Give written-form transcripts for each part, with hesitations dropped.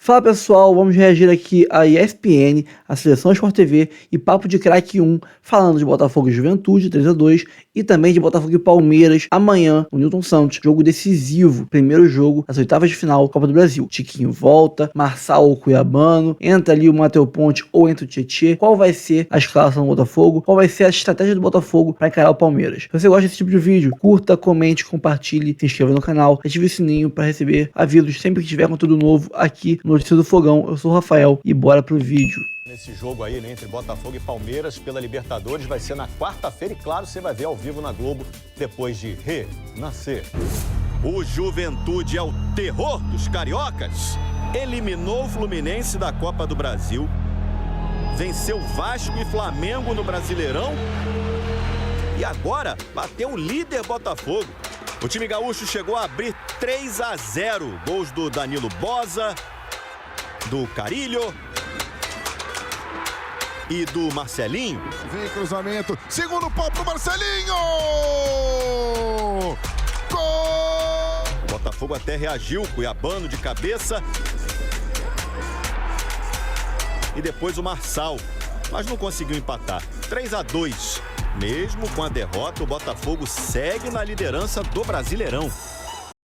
Fala pessoal, vamos reagir aqui a ESPN, a Seleção Sport TV e Papo de Craque 1, falando de Botafogo e Juventude 3-2 e também de Botafogo e Palmeiras amanhã no Newton Santos, jogo decisivo, primeiro jogo das oitavas de final Copa do Brasil. Tiquinho volta, Marçal ou Cuiabano, entra ali o Matheus Ponte ou entra o Tietê. Qual vai ser a escalação do Botafogo? Qual vai ser a estratégia do Botafogo para encarar o Palmeiras? Se você gosta desse tipo de vídeo, curta, comente, compartilhe, se inscreva no canal, ative o sininho para receber avisos sempre que tiver conteúdo novo aqui no Notícias do Fogão. Eu sou o Rafael e bora pro vídeo. Nesse jogo aí, né, entre Botafogo e Palmeiras pela Libertadores, vai ser na quarta-feira e, claro, você vai ver ao vivo na Globo depois de renascer. O Juventude é o terror dos cariocas. Eliminou o Fluminense da Copa do Brasil, venceu Vasco e Flamengo no Brasileirão e agora bateu o líder Botafogo. O time gaúcho chegou a abrir 3-0, gols do Danilo Boza, do Carilho e do Marcelinho. Vem cruzamento, segundo pau pro Marcelinho! Gol! O Botafogo até reagiu, Cuiabano de cabeça. E depois o Marçal, mas não conseguiu empatar. 3-2. Mesmo com a derrota, o Botafogo segue na liderança do Brasileirão.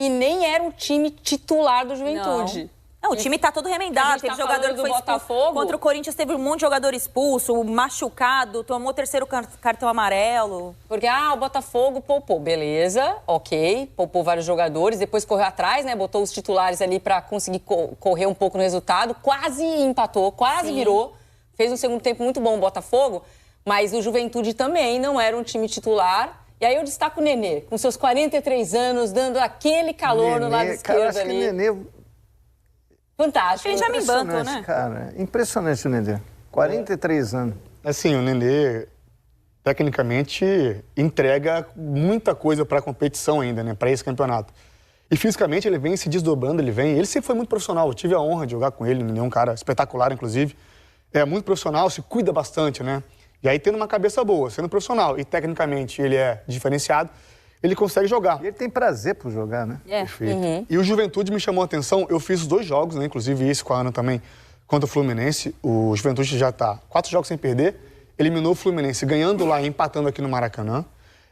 E nem era o time titular do Juventude. Não, o time tá todo remendado. Teve jogador que foi expulso. Contra o Corinthians teve um monte de jogador expulso, machucado, tomou o terceiro cartão amarelo. Porque, o Botafogo poupou. Beleza, ok. Poupou vários jogadores, depois correu atrás, né? Botou os titulares ali pra conseguir correr um pouco no resultado. Quase empatou, quase virou. Fez um segundo tempo muito bom o Botafogo, mas o Juventude também não era um time titular. E aí eu destaco o Nenê, com seus 43 anos, dando aquele calor no lado esquerdo cara, acho ali. Que Nenê... Fantástico. Ele já me bantou, né? Cara, impressionante o Nenê. 43 anos. Assim, o Nenê, tecnicamente, entrega muita coisa para a competição ainda, né? Para esse campeonato. E fisicamente ele vem se desdobrando, ele sempre foi muito profissional. Eu tive a honra de jogar com ele, o Nenê é um cara espetacular, inclusive. É muito profissional, se cuida bastante, né? E aí, tendo uma cabeça boa, sendo profissional e tecnicamente ele é diferenciado, ele consegue jogar. E ele tem prazer por jogar, né? Perfeito. E o Juventude me chamou a atenção, eu fiz os 2 jogos, né? Inclusive esse com a Ana também, contra o Fluminense. O Juventude já está 4 jogos sem perder, eliminou o Fluminense, ganhando lá e empatando aqui no Maracanã.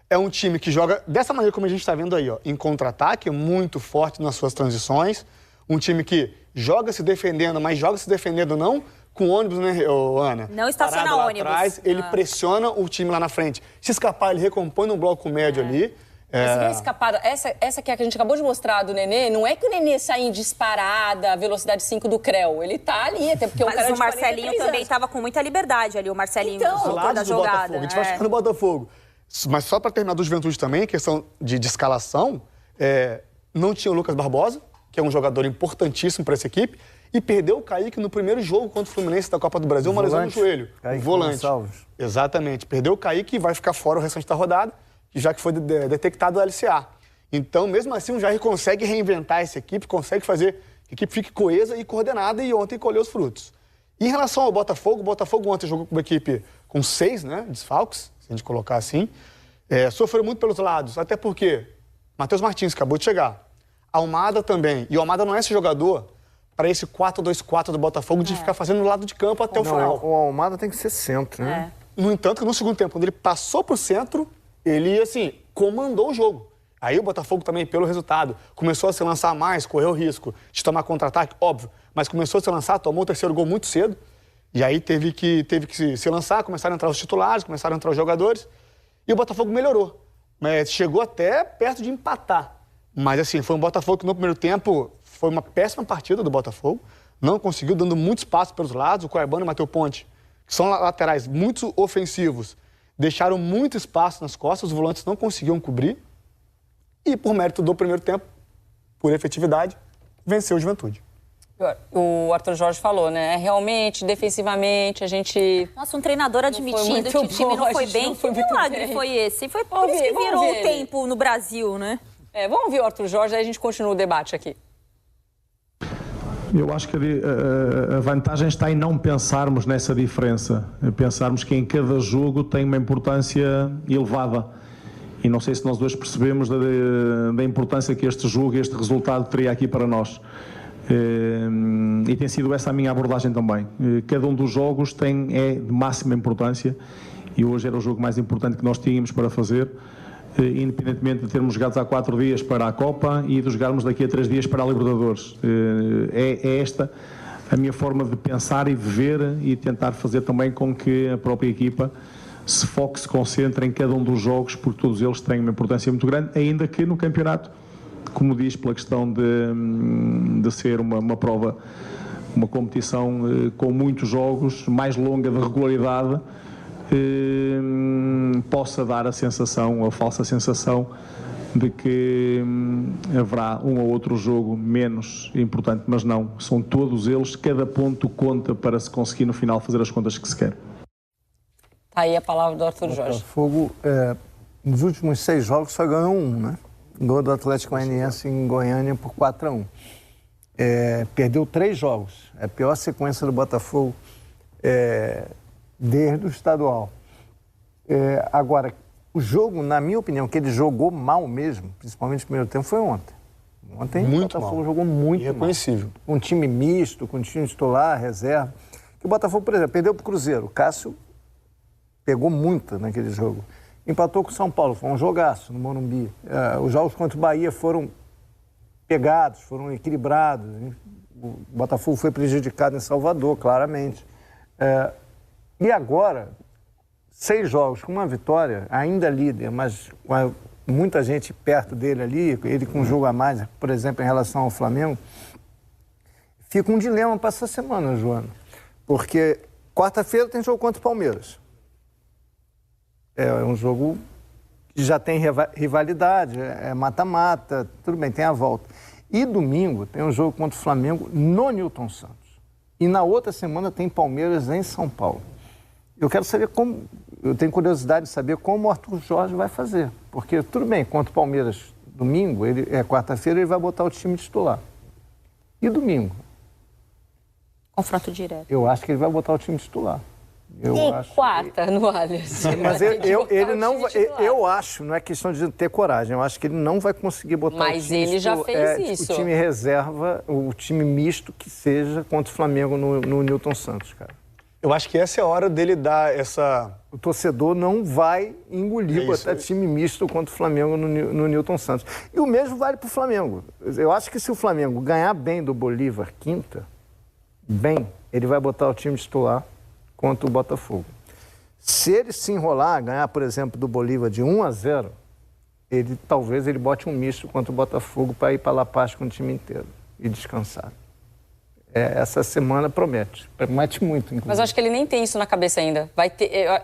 É um time que joga dessa maneira como a gente está vendo aí, ó, em contra-ataque, muito forte nas suas transições. Um time que joga se defendendo, mas joga se defendendo não com ônibus, né, Ana? Não estaciona Parado lá ônibus. Atrás, ele pressiona o time lá na frente. Se escapar, ele recompõe no bloco médio ali. Você viu a escapada? Essa que a gente acabou de mostrar do Nenê, não é que o Nenê sai em disparada, velocidade 5 do Creu. Ele tá ali, até porque Mas o Marcelinho também estava com muita liberdade ali, o Marcelinho, Então, no autor da jogada. Botafogo. A gente vai chegar no Botafogo. Mas só para terminar do Juventude também, questão de escalação, não tinha o Lucas Barbosa, que é um jogador importantíssimo para essa equipe, e perdeu o Kaique no primeiro jogo contra o Fluminense da Copa do Brasil, uma lesão no joelho. Kaique volante. Gonçalves. Exatamente. Perdeu o Kaique e vai ficar fora o restante da rodada, já que foi detectado o LCA. Então, mesmo assim, o Jair consegue reinventar essa equipe, consegue fazer que a equipe fique coesa e coordenada, e ontem colheu os frutos. E em relação ao Botafogo, o Botafogo ontem jogou com uma equipe com 6, né, desfalques, se a gente colocar assim. Sofreu muito pelos lados, até porque Matheus Martins acabou de chegar. Almada também. E o Almada não é esse jogador para esse 4-2-4 do Botafogo de ficar fazendo no lado de campo até o final. O Almada tem que ser centro, né? No entanto, que no segundo tempo, quando ele passou pro centro, ele, assim, comandou o jogo. Aí o Botafogo também, pelo resultado, começou a se lançar mais, correu o risco de tomar contra-ataque, óbvio, mas começou a se lançar, tomou o terceiro gol muito cedo, e aí teve que se lançar, começaram a entrar os titulares, começaram a entrar os jogadores, e o Botafogo melhorou. Mas chegou até perto de empatar. Mas, assim, foi um Botafogo que no primeiro tempo foi uma péssima partida do Botafogo, não conseguiu, dando muito espaço pelos lados, o Cuiabano e o Matheus Ponte, que são laterais muito ofensivos, deixaram muito espaço nas costas, os volantes não conseguiam cobrir. E, por mérito do primeiro tempo, por efetividade, venceu o Juventude. O Arthur Jorge falou, né? Realmente, defensivamente, a gente... Nossa, um treinador admitindo que o time não foi bem. Que milagre foi esse? Foi por isso que virou o tempo no Brasil, né? Vamos ouvir o Arthur Jorge, aí a gente continua o debate aqui. Eu acho que a vantagem está em não pensarmos nessa diferença, pensarmos que em cada jogo tem uma importância elevada. E não sei se nós dois percebemos da importância que este jogo, este resultado teria aqui para nós. E tem sido essa a minha abordagem também. Cada um dos jogos é de máxima importância e hoje era o jogo mais importante que nós tínhamos para fazer, independentemente de termos jogado há 4 dias para a Copa e de jogarmos daqui a 3 dias para a Libertadores. É esta a minha forma de pensar e de ver e tentar fazer também com que a própria equipa se foque, se concentre em cada um dos jogos, porque todos eles têm uma importância muito grande, ainda que no campeonato, como diz, pela questão de ser uma prova, uma competição com muitos jogos, mais longa de regularidade, possa dar a sensação, a falsa sensação de que haverá um ou outro jogo menos importante, mas não, são todos eles, cada ponto conta para se conseguir no final fazer as contas que se quer. Aí a palavra do Arthur Jorge. Botafogo, nos últimos 6 jogos só ganhou 1, né? Gol do Atlético Goianiense em Goiânia por 4-1. Perdeu 3 jogos, é a pior sequência do Botafogo desde o estadual. Agora, o jogo, na minha opinião, que ele jogou mal mesmo, principalmente no primeiro tempo, foi ontem. Ontem Muito o Botafogo mal. jogou muito Irreconhecível. mal. Com um time misto, com um time titular, reserva. Que o Botafogo, por exemplo, perdeu para o Cruzeiro. O Cássio pegou muita naquele jogo. Empatou com o São Paulo, foi um jogaço no Morumbi. Os jogos contra o Bahia foram pegados, foram equilibrados. O Botafogo foi prejudicado em Salvador, claramente. E agora, 6 jogos com uma vitória, ainda líder, mas com muita gente perto dele ali, ele com um jogo a mais, por exemplo, em relação ao Flamengo, fica um dilema para essa semana, Joana. Porque quarta-feira tem jogo contra o Palmeiras. É um jogo que já tem rivalidade, é mata-mata, tudo bem, tem a volta. E domingo tem um jogo contra o Flamengo no Newton Santos. E na outra semana tem Palmeiras em São Paulo. Eu quero saber como, eu tenho curiosidade de saber como o Arthur Jorge vai fazer. Porque, tudo bem, contra o Palmeiras domingo, quarta-feira ele vai botar o time titular. E domingo? Confronto direto. Eu acho que ele vai botar o time titular. Quarta no Allianz. Mas ele não vai, eu acho, não é questão de ter coragem, eu acho que ele não vai conseguir botar o time. Mas ele já fez isso. O time reserva, o time misto que seja contra o Flamengo no Newton Santos, cara. Eu acho que essa é a hora dele dar essa... O torcedor não vai engolir botar time misto contra o Flamengo no Newton Santos. E o mesmo vale para o Flamengo. Eu acho que se o Flamengo ganhar bem do Bolívar quinta, ele vai botar o time titular contra o Botafogo. Se ele se enrolar, ganhar, por exemplo, do Bolívar de 1-0, talvez ele bote um misto contra o Botafogo para ir para La Paz com o time inteiro e descansar. Essa semana promete muito, inclusive. Mas eu acho que ele nem tem isso na cabeça ainda.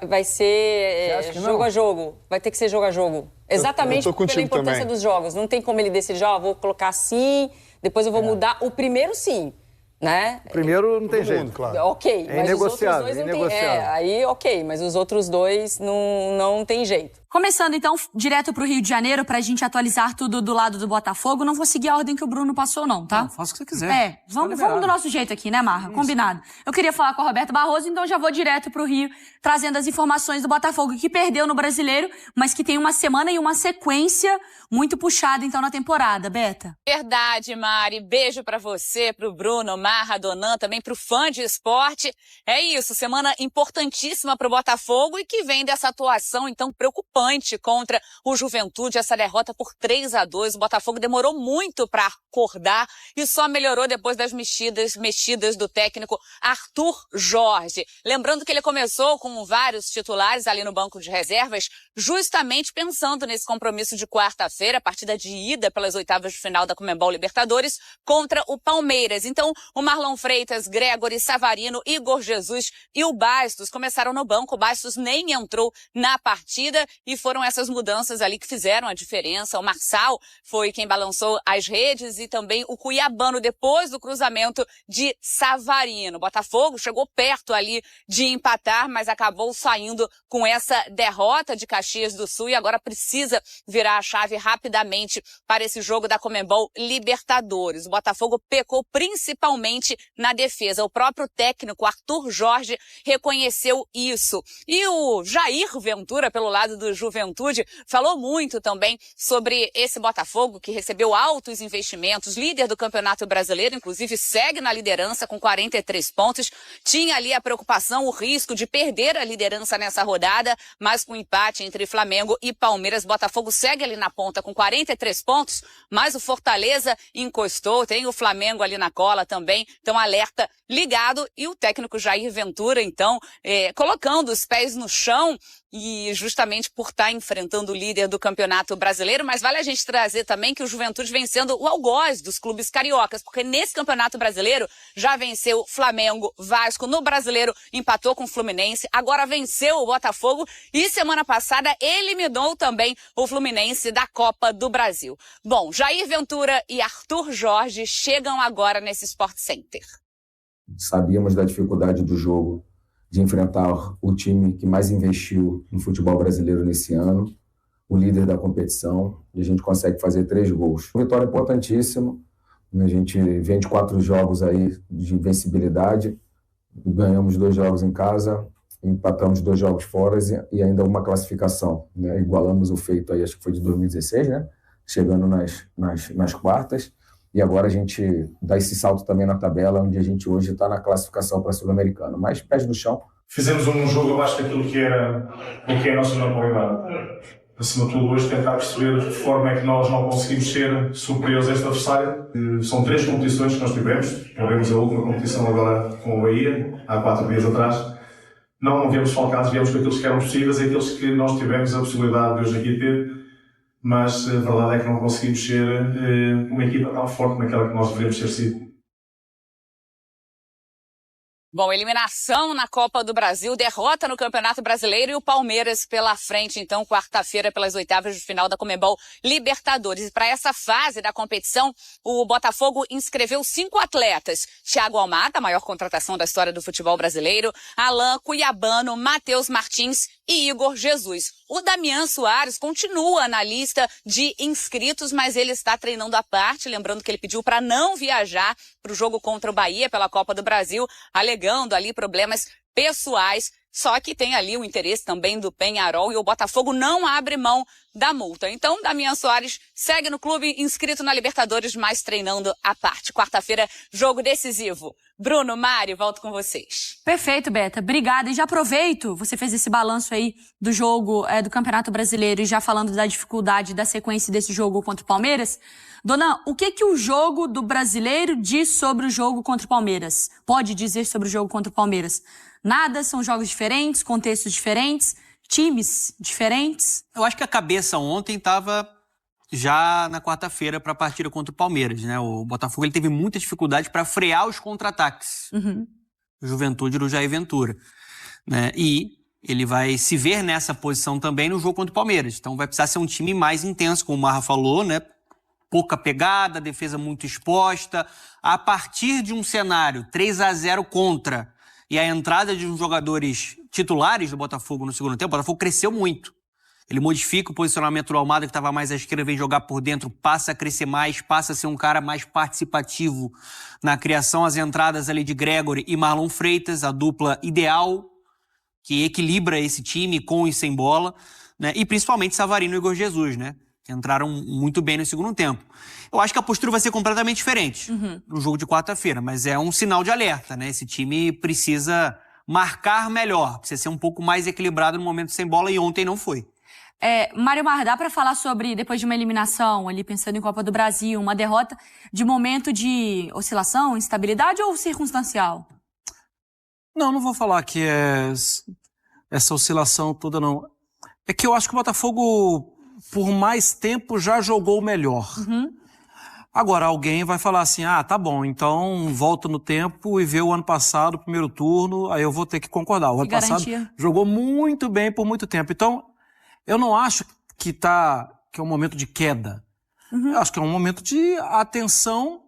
Vai ser jogo a jogo. Vai ter que ser jogo a jogo. Exatamente pela importância dos jogos. Não tem como ele decidir, vou colocar assim, depois eu vou mudar. O primeiro, sim. Né? O primeiro não tem jeito, claro. Ok, mas os outros dois não tem. Aí ok, mas os outros dois não tem jeito. Começando então direto pro Rio de Janeiro pra gente atualizar tudo do lado do Botafogo. Não vou seguir a ordem que o Bruno passou não, tá? Não, faça o que você quiser. Vamos do nosso jeito aqui, né, Marra? Isso. Combinado. Eu queria falar com a Roberta Barroso, então já vou direto pro Rio, trazendo as informações do Botafogo, que perdeu no Brasileiro, mas que tem uma semana e uma sequência muito puxada então na temporada, Beta. Verdade, Mari. Beijo pra você, pro Bruno, Marra, Donan, também pro fã de esporte. É isso, semana importantíssima pro Botafogo e que vem dessa atuação então preocupante contra o Juventude, essa derrota por 3-2. O Botafogo demorou muito para acordar e só melhorou depois das mexidas do técnico Arthur Jorge. Lembrando que ele começou com vários titulares ali no banco de reservas, justamente pensando nesse compromisso de quarta-feira, a partida de ida pelas oitavas de final da Conmebol Libertadores contra o Palmeiras. Então, o Marlon Freitas, Gregori, Savarino, Igor Jesus e o Bastos começaram no banco. O Bastos nem entrou na partida e foram essas mudanças ali que fizeram a diferença. O Marçal foi quem balançou as redes e também o Cuiabano depois do cruzamento de Savarino. O Botafogo chegou perto ali de empatar, mas acabou saindo com essa derrota de Caxias do Sul e agora precisa virar a chave rapidamente para esse jogo da Conmebol Libertadores. O Botafogo pecou principalmente na defesa. O próprio técnico Arthur Jorge reconheceu isso. E o Jair Ventura, pelo lado dos Juventude, falou muito também sobre esse Botafogo que recebeu altos investimentos, líder do Campeonato Brasileiro, inclusive segue na liderança com 43 pontos. Tinha ali a preocupação, o risco de perder a liderança nessa rodada, mas com o empate entre Flamengo e Palmeiras, Botafogo segue ali na ponta com 43 pontos, mas o Fortaleza encostou, tem o Flamengo ali na cola também, então alerta ligado, e o técnico Jair Ventura, então, colocando os pés no chão, e justamente por estar enfrentando o líder do Campeonato Brasileiro, mas vale a gente trazer também que o Juventude vem sendo o algoz dos clubes cariocas, porque nesse Campeonato Brasileiro já venceu Flamengo, Vasco, no Brasileiro empatou com o Fluminense, agora venceu o Botafogo e semana passada eliminou também o Fluminense da Copa do Brasil. Bom, Jair Ventura e Arthur Jorge chegam agora nesse Sport Center. Sabíamos da dificuldade do jogo, de enfrentar o time que mais investiu no futebol brasileiro nesse ano, o líder da competição, e a gente consegue fazer 3 gols. Vitória importantíssima, a gente vem de 4 jogos aí de invencibilidade, ganhamos 2 jogos em casa, empatamos 2 jogos fora e ainda uma classificação, né? Igualamos o feito aí, acho que foi de 2016, né? Chegando nas quartas. E agora a gente dá esse salto também na tabela, onde a gente hoje está na classificação para a Sul-Americana. Mas pés no chão. Fizemos um jogo abaixo daquilo que é a nossa normalidade. Acima de tudo, hoje tentar perceber de que forma é que nós não conseguimos ser superiores a este adversário. São 3 competições que nós tivemos. Tivemos a última competição agora com o Bahia, há 4 dias atrás. Não viemos falcados, viemos com aqueles que eram possíveis e aqueles que nós tivemos a possibilidade de hoje aqui ter. Mas a verdade é que não conseguimos ser uma equipa tão forte naquela que nós deveríamos ter sido. Bom, eliminação na Copa do Brasil, derrota no Campeonato Brasileiro e o Palmeiras pela frente, então, quarta-feira, pelas oitavas de final da Conmebol Libertadores. E para essa fase da competição, o Botafogo inscreveu 5 atletas. Thiago Almada, a maior contratação da história do futebol brasileiro, Alain Cuiabano, Matheus Martins e Igor Jesus. O Damian Soares continua na lista de inscritos, mas ele está treinando à parte, lembrando que ele pediu para não viajar para o jogo contra o Bahia pela Copa do Brasil, alegando ali problemas pessoais, só que tem ali o interesse também do Peñarol e o Botafogo não abre mão da multa. Então, Damian Soares segue no clube, inscrito na Libertadores, mas treinando à parte. Quarta-feira, jogo decisivo. Bruno, Mari, volto com vocês. Perfeito, Beta. Obrigada. E já aproveito, você fez esse balanço aí do jogo do Campeonato Brasileiro e já falando da dificuldade da sequência desse jogo contra o Palmeiras. Dona, o que o jogo do Brasileiro diz sobre o jogo contra o Palmeiras? Pode dizer sobre o jogo contra o Palmeiras? Nada, são jogos diferentes, contextos diferentes, times diferentes. Eu acho que a cabeça ontem estava já na quarta-feira para a partida contra o Palmeiras, né? O Botafogo ele teve muita dificuldade para frear os contra-ataques. Juventude do Jair Ventura, né? E ele vai se ver nessa posição também no jogo contra o Palmeiras. Então vai precisar ser um time mais intenso, como o Marra falou, né? Pouca pegada, defesa muito exposta. A partir de um cenário 3-0 contra e a entrada de uns jogadores titulares do Botafogo no segundo tempo, o Botafogo cresceu muito. Ele modifica o posicionamento do Almada, que estava mais à esquerda, vem jogar por dentro, passa a crescer mais, passa a ser um cara mais participativo na criação. As entradas ali de Gregory e Marlon Freitas, a dupla ideal, que equilibra esse time com e sem bola, né? E principalmente Savarino e Igor Jesus, né? Que entraram muito bem no segundo tempo. Eu acho que a postura vai ser completamente diferente no jogo de quarta-feira, mas é um sinal de alerta, né? Esse time precisa marcar melhor, precisa ser um pouco mais equilibrado no momento sem bola, e ontem não foi. Mário Mar, dá para falar sobre, depois de uma eliminação, ali pensando em Copa do Brasil, uma derrota, de momento de oscilação, instabilidade ou circunstancial? Não vou falar que é essa oscilação toda, não. É que eu acho que o Botafogo, por mais tempo, já jogou melhor. Agora, alguém vai falar assim, tá bom, então volta no tempo e vê o ano passado, o primeiro turno, aí eu vou ter que concordar. O ano passado jogou muito bem por muito tempo. Então, eu não acho que é um momento de queda. Eu acho que é um momento de atenção,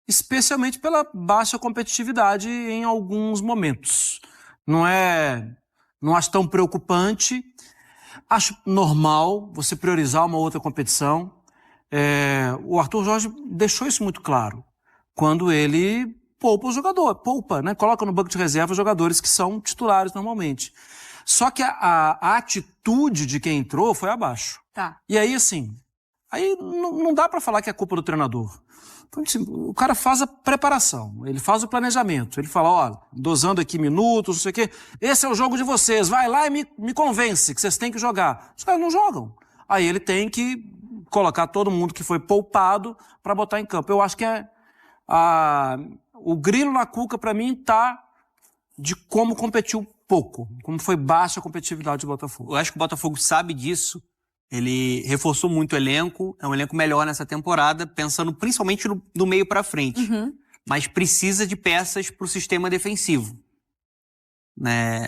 especialmente pela baixa competitividade em alguns momentos. Não acho tão preocupante. Acho normal você priorizar uma outra competição. O Arthur Jorge deixou isso muito claro quando ele poupa o jogador, né? Coloca no banco de reserva jogadores que são titulares normalmente. Só que a atitude de quem entrou foi abaixo. Tá. E aí, assim, não dá pra falar que é culpa do treinador. Então, assim, o cara faz a preparação, ele faz o planejamento, ele fala, ó, dosando aqui minutos, não sei o quê, esse é o jogo de vocês, vai lá e me convence que vocês têm que jogar. Os caras não jogam. Aí ele tem que colocar todo mundo que foi poupado pra botar em campo. Eu acho que o grilo na cuca, pra mim, tá de como competiu pouco, como foi baixa a competitividade do Botafogo. Eu acho que o Botafogo sabe disso. Ele reforçou muito o elenco, é um elenco melhor nessa temporada, pensando principalmente no meio pra frente. Mas precisa de peças pro sistema defensivo.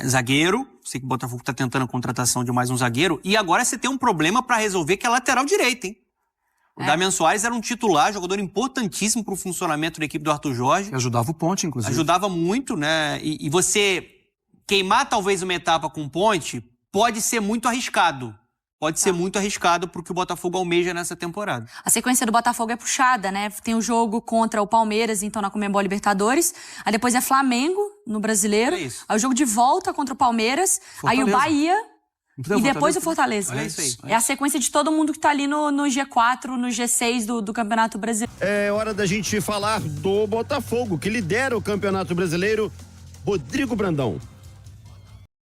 Zagueiro, sei que o Botafogo tá tentando a contratação de mais um zagueiro, e agora você tem um problema pra resolver que é a lateral direita, hein? O Damian Soares era um titular, jogador importantíssimo pro funcionamento da equipe do Arthur Jorge. Ajudava o Ponte, inclusive. Ajudava muito, né? E você queimar talvez uma etapa com o Ponte pode ser muito arriscado. Pode ser muito arriscado pro que o Botafogo almeja nessa temporada. A sequência do Botafogo é puxada, né? Tem o jogo contra o Palmeiras, então, na Conmebol Libertadores. Aí depois é Flamengo, no Brasileiro. É isso. Aí o jogo de volta contra o Palmeiras. Fortaleza. Aí o Bahia. Então, E depois o Fortaleza. É isso aí. É a sequência de todo mundo que tá ali no G4, no G6 do Campeonato Brasileiro. É hora da gente falar do Botafogo, que lidera o Campeonato Brasileiro. Rodrigo Brandão.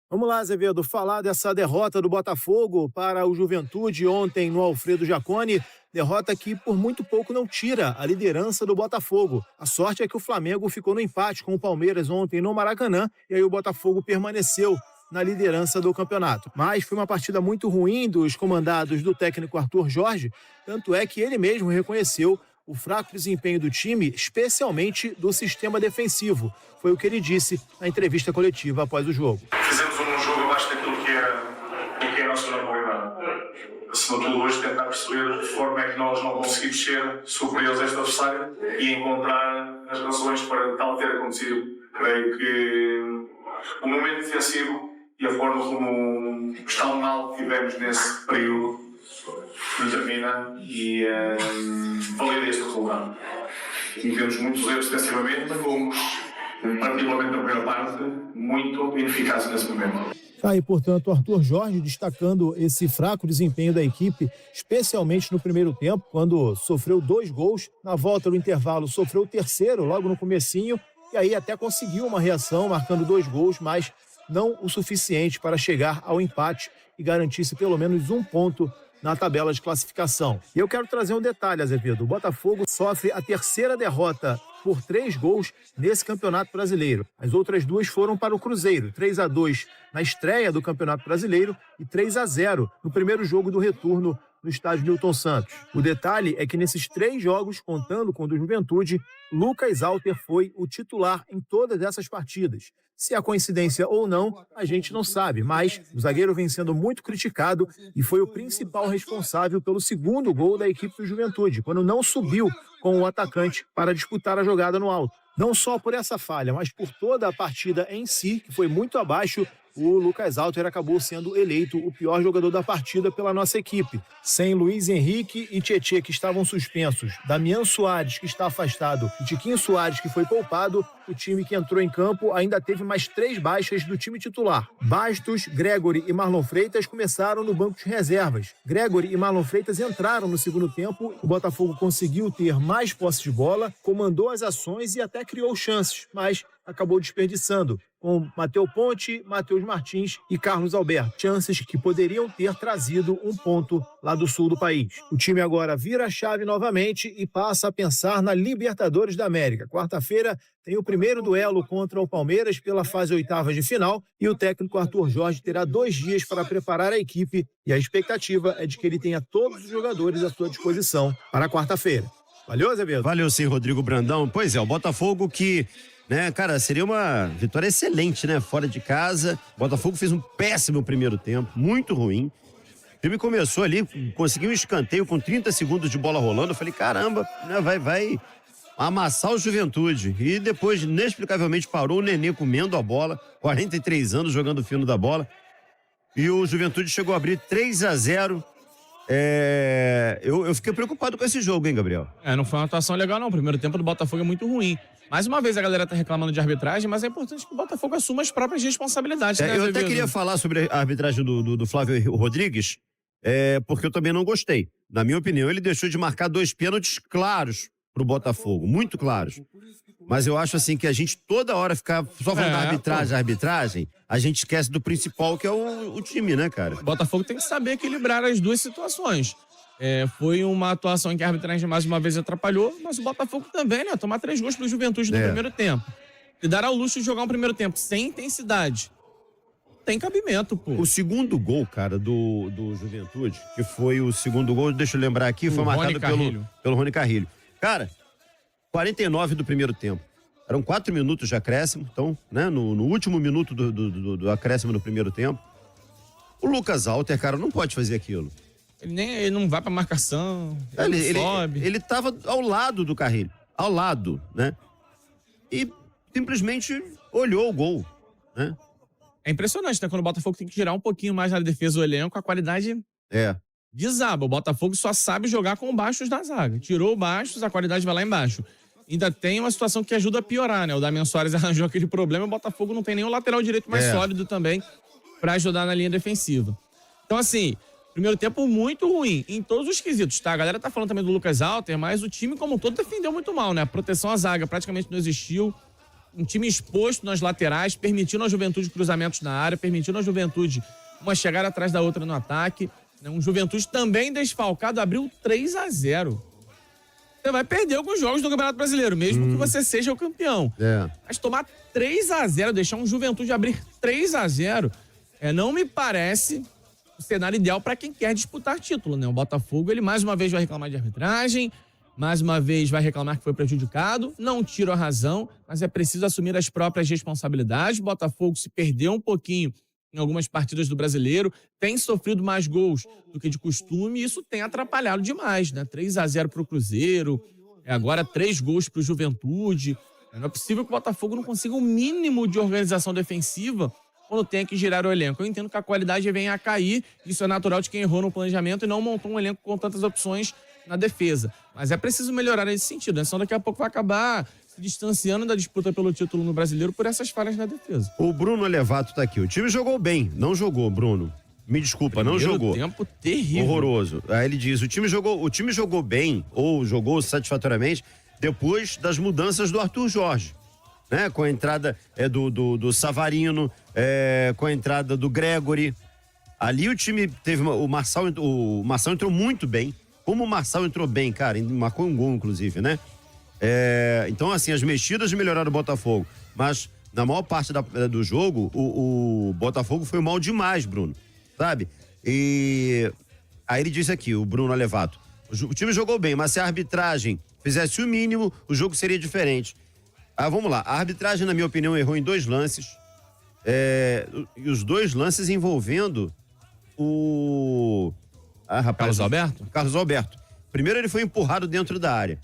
Vamos lá, Azevedo, falar dessa derrota do Botafogo para o Juventude ontem no Alfredo Jaconi. Derrota que por muito pouco não tira a liderança do Botafogo. A sorte é que o Flamengo ficou no empate com o Palmeiras ontem no Maracanã e aí o Botafogo permaneceu na liderança do campeonato. Mas foi uma partida muito ruim dos comandados do técnico Arthur Jorge, tanto é que ele mesmo reconheceu o fraco desempenho do time, especialmente do sistema defensivo. Foi o que ele disse na entrevista coletiva após o jogo. Fizemos um jogo abaixo daquilo que é a nossa normalidade. Acima de tudo, hoje tentar perceber de que forma é que nós não conseguimos ser superiores a este adversário e encontrar as razões para tal ter acontecido. Creio que o momento defensivo e a forma como está o mal que tivemos nesse período determina e valida este resultado. Cometemos muitos erros defensivamente, mas fomos, particularmente na primeira parte, muito ineficazes nesse momento. E, portanto, Arthur Jorge destacando esse fraco desempenho da equipe, especialmente no primeiro tempo, quando sofreu 2 gols. Na volta do intervalo, sofreu o terceiro logo no comecinho, e aí até conseguiu uma reação, marcando 2 gols, mas não o suficiente para chegar ao empate e garantir-se pelo menos 1 ponto na tabela de classificação. E eu quero trazer um detalhe, Azevedo. O Botafogo sofre a terceira derrota por 3 gols nesse Campeonato Brasileiro. As outras 2 foram para o Cruzeiro, 3-2 na estreia do Campeonato Brasileiro e 3-0 no primeiro jogo do retorno no estádio Newton Santos. O detalhe é que nesses 3 jogos, contando com o do Juventude, Lucas Alter foi o titular em todas essas partidas. Se é coincidência ou não, a gente não sabe, mas o zagueiro vem sendo muito criticado e foi o principal responsável pelo segundo gol da equipe do Juventude, quando não subiu com o atacante para disputar a jogada no alto. Não só por essa falha, mas por toda a partida em si, que foi muito abaixo, o Lucas Alter acabou sendo eleito o pior jogador da partida pela nossa equipe. Sem Luiz Henrique e Tietê, que estavam suspensos, Damian Soares, que está afastado, e Tiquinho Soares, que foi poupado, o time que entrou em campo ainda teve mais 3 baixas do time titular. Bastos, Gregory e Marlon Freitas começaram no banco de reservas. Gregory e Marlon Freitas entraram no segundo tempo, o Botafogo conseguiu ter mais posse de bola, comandou as ações e até criou chances, mas acabou desperdiçando, com Matheus Ponte, Matheus Martins e Carlos Alberto. Chances que poderiam ter trazido 1 ponto lá do sul do país. O time agora vira a chave novamente e passa a pensar na Libertadores da América. Quarta-feira tem o primeiro duelo contra o Palmeiras pela fase oitavas de final e o técnico Arthur Jorge terá 2 dias para preparar a equipe e a expectativa é de que ele tenha todos os jogadores à sua disposição para quarta-feira. Valeu, Azevedo? Valeu sim, Rodrigo Brandão. Pois é, o Botafogo que... cara, seria uma vitória excelente, né? Fora de casa. O Botafogo fez um péssimo primeiro tempo, muito ruim. O time começou ali, conseguiu um escanteio com 30 segundos de bola rolando. Eu falei, caramba, né? vai amassar o Juventude. E depois, inexplicavelmente, parou o Nenê comendo a bola. 43 anos jogando fino da bola. E o Juventude chegou a abrir 3-0. Eu fiquei preocupado com esse jogo, hein, Gabriel? Não foi uma atuação legal, não. O primeiro tempo do Botafogo é muito ruim. Mais uma vez a galera tá reclamando de arbitragem, mas é importante que o Botafogo assuma as próprias responsabilidades. Né, eu até queria falar sobre a arbitragem do Flávio Rodrigues, porque eu também não gostei. Na minha opinião, ele deixou de marcar 2 pênaltis claros pro Botafogo, muito claros. Mas eu acho assim que a gente toda hora ficar só falando arbitragem, a gente esquece do principal, que é o time, né, cara? O Botafogo tem que saber equilibrar as duas situações. Foi uma atuação em que a arbitragem mais uma vez atrapalhou, mas o Botafogo também, né? Tomar 3 gols pro Juventude no primeiro tempo. E dar ao luxo de jogar um primeiro tempo sem intensidade. Tem cabimento, pô. O segundo gol, cara, do Juventude, que foi o segundo gol, deixa eu lembrar aqui, foi marcado pelo Rony Carrilho. Cara, 49 do primeiro tempo. Eram 4 minutos de acréscimo, então, né, no último minuto do acréscimo no primeiro tempo. O Lucas Alter, cara, não pode fazer aquilo. Ele não vai pra marcação, ele sobe. Ele tava ao lado do Carrilho, ao lado, né? E simplesmente olhou o gol, né? É impressionante, né? Quando o Botafogo tem que girar um pouquinho mais na defesa do elenco, a qualidade desaba. O Botafogo só sabe jogar com baixos na zaga. Tirou o baixos, a qualidade vai lá embaixo. Ainda tem uma situação que ajuda a piorar, né? O Damian Soares arranjou aquele problema, o Botafogo não tem nenhum lateral direito mais sólido também pra ajudar na linha defensiva. Então, assim, primeiro tempo muito ruim, em todos os quesitos, tá? A galera tá falando também do Lucas Alter, mas o time como um todo defendeu muito mal, né? A proteção à zaga praticamente não existiu. Um time exposto nas laterais, permitindo à Juventude cruzamentos na área, permitindo à Juventude uma chegada atrás da outra no ataque. Um Juventude também desfalcado, abriu 3-0. Você vai perder alguns jogos do Campeonato Brasileiro, mesmo que você seja o campeão. Mas tomar 3-0, deixar um Juventude abrir 3-0, não me parece o cenário ideal para quem quer disputar título, né? O Botafogo, ele mais uma vez vai reclamar de arbitragem, mais uma vez vai reclamar que foi prejudicado, não tiro a razão, mas é preciso assumir as próprias responsabilidades. O Botafogo se perdeu um pouquinho em algumas partidas do Brasileiro, tem sofrido mais gols do que de costume e isso tem atrapalhado demais, né? 3-0 pro Cruzeiro, agora 3 gols pro Juventude. Não é possível que o Botafogo não consiga um mínimo de organização defensiva quando tem que girar o elenco. Eu entendo que a qualidade vem a cair, isso é natural de quem errou no planejamento e não montou um elenco com tantas opções na defesa. Mas é preciso melhorar nesse sentido, né? Senão daqui a pouco vai acabar se distanciando da disputa pelo título no Brasileiro por essas falhas na defesa. O Bruno Elevato tá aqui. O time jogou bem. Não jogou, Bruno. Me desculpa, não jogou. Tempo terrível. Horroroso. Aí ele diz, o time jogou bem, ou jogou satisfatoriamente, depois das mudanças do Arthur Jorge. Né? Com a entrada do Savarino, com a entrada do Gregory. Ali o time teve... O Marçal entrou muito bem. Como o Marçal entrou bem, cara, marcou um gol, inclusive, né? Então, assim, as mexidas melhoraram o Botafogo. Mas, na maior parte do jogo, o Botafogo foi mal demais, Bruno. Sabe? E aí ele disse aqui, o Bruno Alevato, o time jogou bem, mas se a arbitragem fizesse o mínimo, o jogo seria diferente. Vamos lá. A arbitragem, na minha opinião, errou em 2 lances. E os 2 lances envolvendo o... Carlos Alberto? Carlos Alberto. Primeiro ele foi empurrado dentro da área.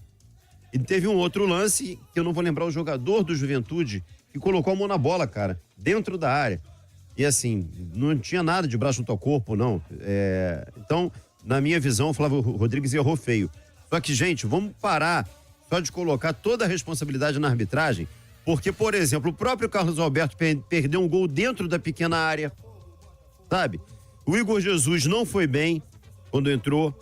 E teve um outro lance, que eu não vou lembrar o jogador do Juventude, que colocou a mão na bola, cara, dentro da área. E assim, não tinha nada de braço junto ao corpo, não. Então, na minha visão, o Flávio Rodrigues errou feio. Só que, gente, vamos parar só de colocar toda a responsabilidade na arbitragem, porque, por exemplo, o próprio Carlos Alberto perdeu um gol dentro da pequena área, sabe? O Igor Jesus não foi bem quando entrou.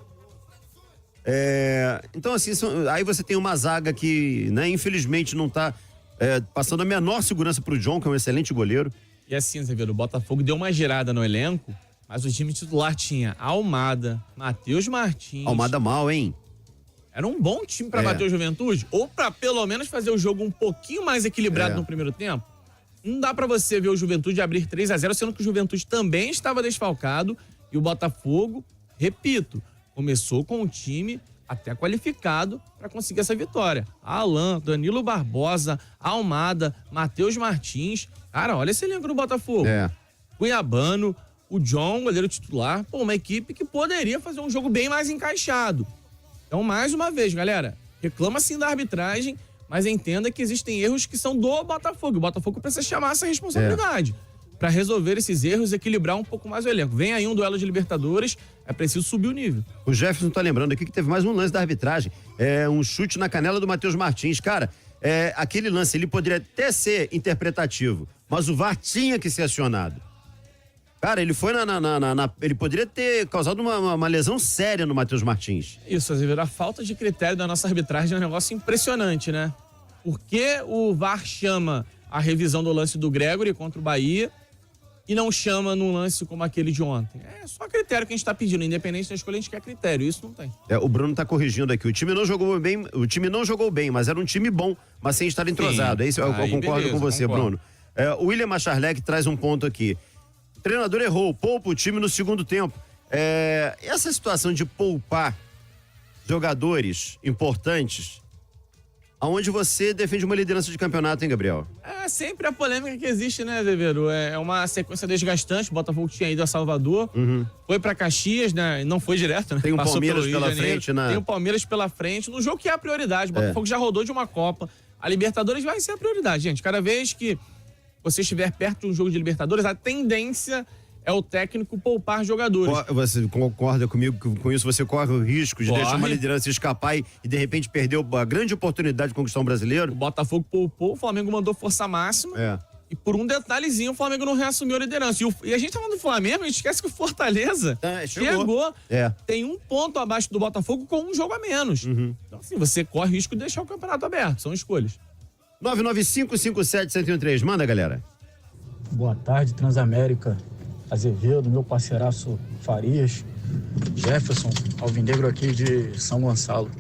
Então, assim, aí você tem uma zaga que, né, infelizmente não tá passando a menor segurança pro John, que é um excelente goleiro. E assim, você vê, o Botafogo deu uma girada no elenco, mas o time titular tinha Almada, Matheus Martins. Almada mal, hein? Era um bom time pra bater o Juventude, ou pra pelo menos fazer o jogo um pouquinho mais equilibrado no primeiro tempo. Não dá pra você ver o Juventude abrir 3-0, sendo que o Juventude também estava desfalcado e o Botafogo, repito, começou com um time até qualificado para conseguir essa vitória. Alan, Danilo Barbosa, Almada, Matheus Martins. Cara, olha esse elenco do Botafogo. Cuiabano, o John, goleiro titular. Pô, uma equipe que poderia fazer um jogo bem mais encaixado. Então, mais uma vez, galera, reclama sim da arbitragem, mas entenda que existem erros que são do Botafogo. O Botafogo precisa chamar essa responsabilidade para resolver esses erros e equilibrar um pouco mais o elenco. Vem aí um duelo de Libertadores, é preciso subir o nível. O Jefferson tá lembrando aqui que teve mais um lance da arbitragem. Um chute na canela do Matheus Martins. Cara, aquele lance, ele poderia até ser interpretativo, mas o VAR tinha que ser acionado. Cara, ele foi ele poderia ter causado uma lesão séria no Matheus Martins. Isso, Azevedo, a falta de critério da nossa arbitragem é um negócio impressionante, né? Por que o VAR chama a revisão do lance do Gregory contra o Bahia e não chama num lance como aquele de ontem? É só critério que a gente tá pedindo, independente da escolha, a gente quer critério, isso não tem. O Bruno tá corrigindo aqui, o time não jogou bem, mas era um time bom, mas sem estar entrosado. É isso, eu concordo com você, Bruno. O William Macharlec traz um ponto aqui. O treinador errou, poupa o time no segundo tempo. Essa situação de poupar jogadores importantes, aonde você defende uma liderança de campeonato, hein, Gabriel? É sempre a polêmica que existe, né, Azevedo? É uma sequência desgastante. O Botafogo tinha ido a Salvador, foi pra Caxias, né? Não foi direto, né? Tem o Palmeiras pela frente, né? Tem o Palmeiras pela frente. No jogo que é a prioridade. O Botafogo já rodou de uma Copa. A Libertadores vai ser a prioridade, gente. Cada vez que você estiver perto de um jogo de Libertadores, a tendência é o técnico poupar jogadores. Você concorda comigo que com isso você corre o risco de deixar uma liderança escapar e de repente perder a grande oportunidade de conquistar um brasileiro? O Botafogo poupou, o Flamengo mandou força máxima. E por um detalhezinho, o Flamengo não reassumiu a liderança. E a gente tá falando do Flamengo, a gente esquece que o Fortaleza chegou. Tem um ponto abaixo do Botafogo com um jogo a menos. Então, assim, você corre o risco de deixar o campeonato aberto. São escolhas. 99557-1013. Manda, galera. Boa tarde, Transamérica. Azevedo, meu parceiraço Farias, Jefferson, alvinegro aqui de São Gonçalo.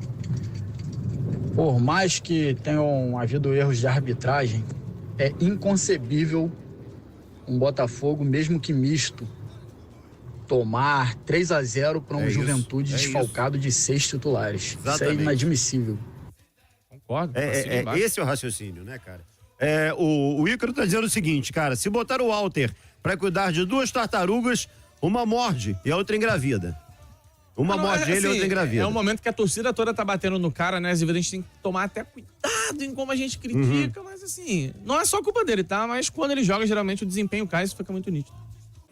Por mais que tenham havido erros de arbitragem, é inconcebível um Botafogo, mesmo que misto, tomar 3-0 para um Juventude desfalcado de 6 titulares. Exatamente. Isso é inadmissível. Concordo. Esse é o raciocínio, né, cara? O Ícaro tá dizendo o seguinte, cara, se botar o Walter para cuidar de 2 tartarugas, uma morde e a outra engravida. Uma morde ele e a outra engravida. É um momento que a torcida toda tá batendo no cara, né? Às vezes a gente tem que tomar até cuidado em como a gente critica, mas assim, não é só culpa dele, tá? Mas quando ele joga, geralmente o desempenho cai, isso fica muito nítido.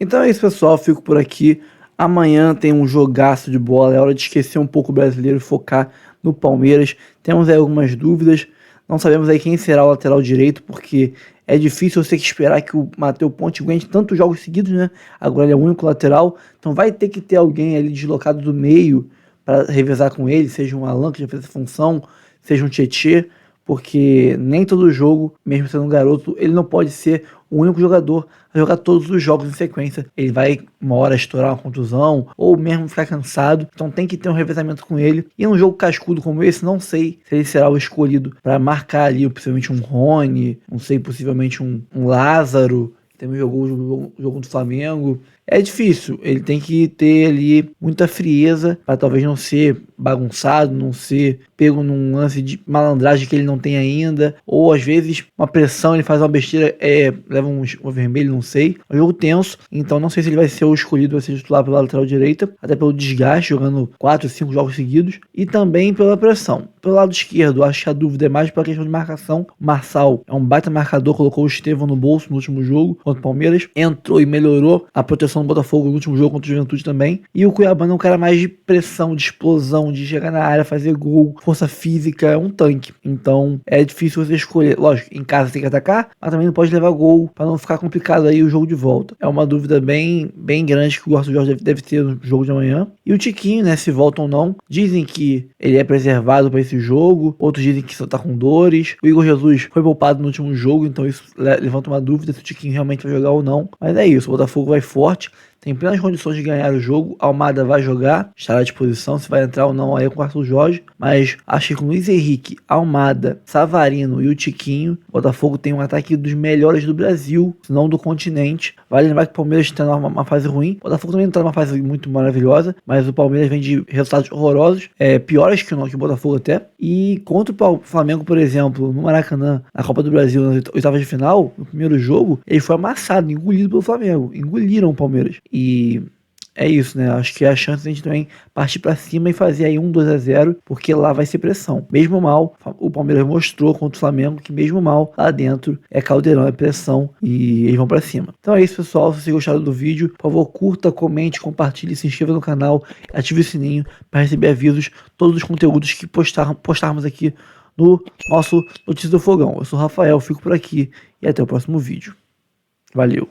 Então é isso, pessoal. Fico por aqui. Amanhã tem um jogaço de bola. É hora de esquecer um pouco o brasileiro e focar no Palmeiras. Temos aí algumas dúvidas. Não sabemos aí quem será o lateral direito, porque é difícil você esperar que o Matheus Ponte aguente tantos jogos seguidos, né? Agora ele é o único lateral, então vai ter que ter alguém ali deslocado do meio para revezar com ele, seja um Alan que já fez essa função, seja um Tietê, porque nem todo jogo, mesmo sendo um garoto, ele não pode ser o único jogador a jogar todos os jogos em sequência. Ele vai uma hora estourar uma contusão ou mesmo ficar cansado, então tem que ter um revezamento com ele. E num jogo cascudo como esse, não sei se ele será o escolhido para marcar ali possivelmente um Rony, não sei, possivelmente um Lázaro, que também jogou o jogo do Flamengo. É difícil, ele tem que ter ali muita frieza para talvez não ser bagunçado, não ser pego num lance de malandragem que ele não tem ainda, ou às vezes uma pressão, ele faz uma besteira, leva um vermelho, não sei. É um jogo tenso, então não sei se ele vai ser o escolhido para ser titular pela lateral direita, até pelo desgaste, jogando 4, 5 jogos seguidos, e também pela pressão. Pelo lado esquerdo, acho que a dúvida é mais pela questão de marcação. O Marçal é um baita marcador, colocou o Estevão no bolso no último jogo contra o Palmeiras, entrou e melhorou a proteção do Botafogo no último jogo contra o Juventude também. E o Cuiabano é um cara mais de pressão, de explosão, de chegar na área, fazer gol, força física, é um tanque. Então é difícil você escolher. Lógico, em casa tem que atacar, mas também não pode levar gol para não ficar complicado aí o jogo de volta. É uma dúvida bem grande que o Gordo Jorge deve ter no jogo de amanhã. E o Tiquinho, né, se volta ou não. Dizem que ele é preservado para esse jogo, outros dizem que só tá com dores. O Igor Jesus foi poupado no último jogo, então isso levanta uma dúvida se o Tiquinho realmente vai jogar ou não. Mas é isso, o Botafogo vai forte, tem plenas condições de ganhar o jogo. Almada vai jogar, estará à disposição, se vai entrar ou não aí é com o Arthur Jorge, mas acho que com Luiz Henrique, Almada, Savarino e o Tiquinho, o Botafogo tem um ataque dos melhores do Brasil, se não do continente. Vale lembrar que o Palmeiras está numa fase ruim, o Botafogo também não está numa fase muito maravilhosa, mas o Palmeiras vem de resultados horrorosos, piores que o Botafogo até, e contra o Flamengo, por exemplo, no Maracanã, na Copa do Brasil, nas oitavas de final, no primeiro jogo, ele foi amassado, engolido pelo Flamengo, engoliram o Palmeiras. E é isso, né? Acho que é a chance de a gente também partir pra cima e fazer aí 2-0, porque lá vai ser pressão. Mesmo mal, o Palmeiras mostrou contra o Flamengo que mesmo mal, lá dentro é caldeirão, é pressão e eles vão pra cima. Então é isso, pessoal. Se vocês gostaram do vídeo, por favor, curta, comente, compartilhe, se inscreva no canal, ative o sininho para receber avisos, todos os conteúdos que postarmos aqui no nosso Notícia do Fogão. Eu sou o Rafael, fico por aqui e até o próximo vídeo. Valeu!